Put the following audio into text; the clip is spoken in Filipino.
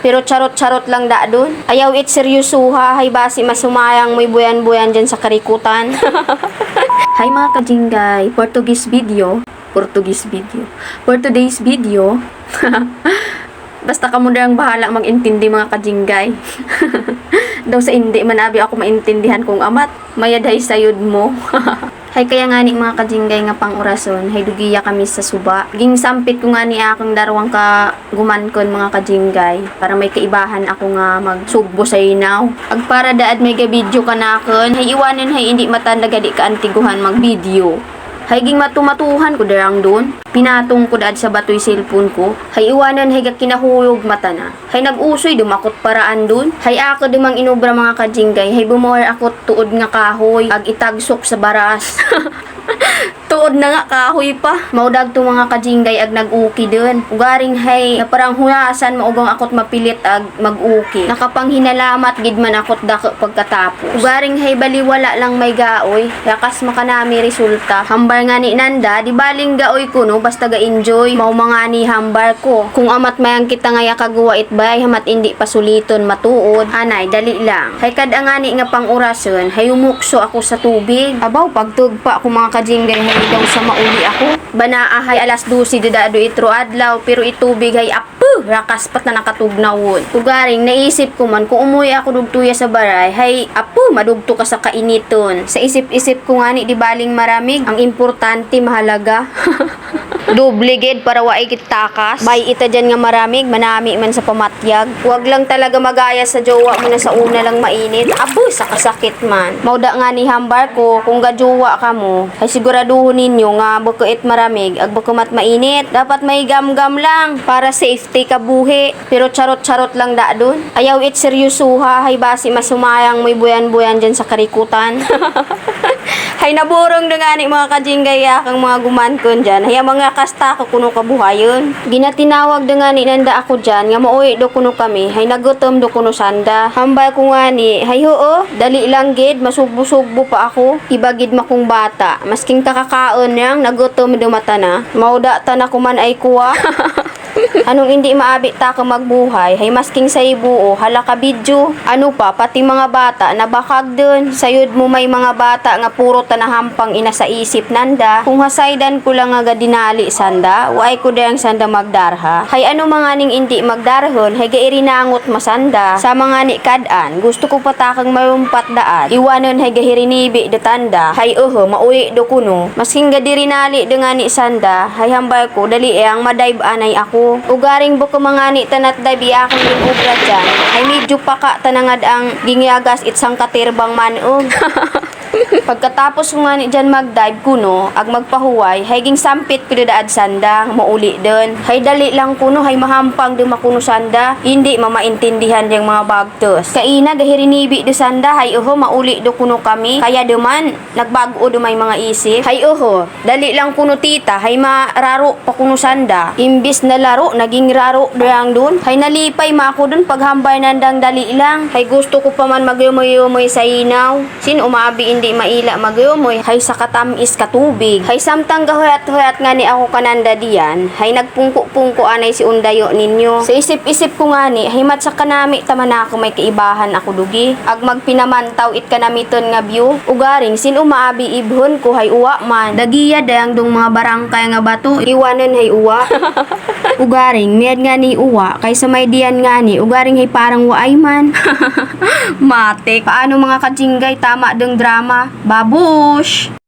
Pero charot-charot lang da dun. Ayaw it seryosuha, hay basi masumayang may buyan-buyan dyan sa karikutan. Hi mga kajinggay, Portuguese video. For today's video, basta kamo na ang bahala mag-intindi mga kajinggay. Daw sa hindi manabi ako maintindihan kung amat, mayaday sayod mo. Hay kaya nga ni mga kajinggay nga pang orason, hay dugiya kami sa suba. Ging sampit ko nga ni akong darwang ka gumankon mga kajinggay, para may kaibahan ako nga magsugbo sa inaw. Ag para daad may ga-video ka na akon, hay iwanin hay hindi matanda gadi ka antiguhan mag-video. Hay ging matumatuhan ko darang doon. Pinatong ko daad sa batoy cellphone ko. Hay iwanan hay kinahuyog mata na. Hay nag-usoy dumakot paraan doon. Hay ako dumang inubra mga kajinggay. Hay bumawar ako tuod nga kahoy. Ag itagsok sa baras. Tuod na nga kahoy pa. Maudag to mga kajinggay ag nag-uki doon. Ugaring hay na parang huyasan maugang akot mapilit ag mag-uki. Nakapanghinalamat gid man akot dako pagkatapos. Ugaring hay baliwala lang may gaoy. Yakas makanami resulta. Hambar nga ni Nanda, di baling gaoy ko no basta ga-enjoy. Mao mga ni hambar ko. Kung amat mayang kita nga yakaguwa itbay hamat indi pasuliton matuod. Anay dali lang. Hay kada nga ni nga pang orason, hay umukso ako sa tubig. Abaw pagtugpa ako mga kajinggay hay daw sa mauli ako. Banaahay alas 12 didado itro adlaw pero itubig hay apu rakas pat na nakatugnawon. Ugaring naisip ko man kung umuwi ako dugtuya sa baray hay apu madugto ka sa kainiton. Sa isip-isip ko nga ni di baling maramig ang importante mahalaga. Dubligid para waay kitakas. Bay ita dyan nga maramig, manami man sa pamatyag. Huwag lang talaga magaya sa jowa mo na sa una lang mainit. Abo, sa kasakit man. Mauda nga ni hambar ko, kung gajowa ka mo, ay siguraduhin ninyo nga bukuit maramig, ag bukumat mainit. Dapat may gam-gam lang, para safety ka buhi. Pero charot-charot lang da dun. Ayaw it seryosuha, hay basi masumayang may buyan-buyan dyan sa karikutan. Hay naburong na nga ni mga kajinggay akang mga gumankon dyan. Hay mga kasta ko kuno kabuhayon. Ginatinawag na nga ni Nanda ako dyan nga mauwi do kuno kami. Hay nagutom do kuno sanda. Hambay ko nga ni, hay oo, dali lang gid, masugbo-sugbo pa ako. Ibagid makong bata. Masking kakakaon niyang nagutom do mata na. Mauda ta na kuman ay kuwa. Anong hindi maabit ta ka magbuhay, hay masking sa ibuo, hala ka video. Ano pa, pati mga bata, nabakag dun. Sayod mo may mga bata nga puro tanahampang ina sa isip Nanda. Kung hasaydan ko lang nga dinali sanda, waay ko dayang sanda magdarha. Hay ano mga ning hindi magdarhon, hay gairinangot masanda. Sa mga ni kadan, gusto ko patakang marumpat daan. Iwanon hay gahirinibi detanda. Hay mauli do kuno. Masking gadirinali nga ni sanda, hay hambay ko, dali ang madayb anay ako. Ugaring buko mga ni tanat dabi akong ginubra dyan. Ay medyo paka tanangad ang gingyagas itsang katirbang manog. Pagkatapos ko nga ni dyan mag-dive kuno, ag magpahuway, hay ging sampit ko daad sanda, mauli dun. Hay dali lang kuno, hay mahampang di makuno sanda, hindi mamaintindihan yung mga bagtos. Kaina gahirinibi do sanda, hay mauli do kuno kami, kaya duman, nagbago do may mga isip. Hay dali lang kuno tita, hay mararo pa kuno sanda. Imbis na laro, naging raro doang dun. Hay nalipay ma ako dun, paghambay nandang dali lang. Hay gusto ko pa man magyumoy-yumoy sa inaw. Sin umabi hindi maila magyumoy, hay sa katamis katubig. Hay samtang gahuyat-huyat nga ni ako kananda diyan, hay nagpungko-pungko anay si undayo ninyo. Sa isip-isip ko nga ni, hay matsa kanami taman ako may kaibahan ako dugi. Ag magpinamantaw it kanamiton nga view. Ugaring sin umaabi ibhon ko hay uwa man. Dagiya dayang dong mga barangkay nga bato, iwanan hay uwa. Ugaring miyad nga ni uwa, kaysa may diyan nga ni, ugaring hay parang waay man. Matik. Paano mga kajinggay, tama dong drama? Babush!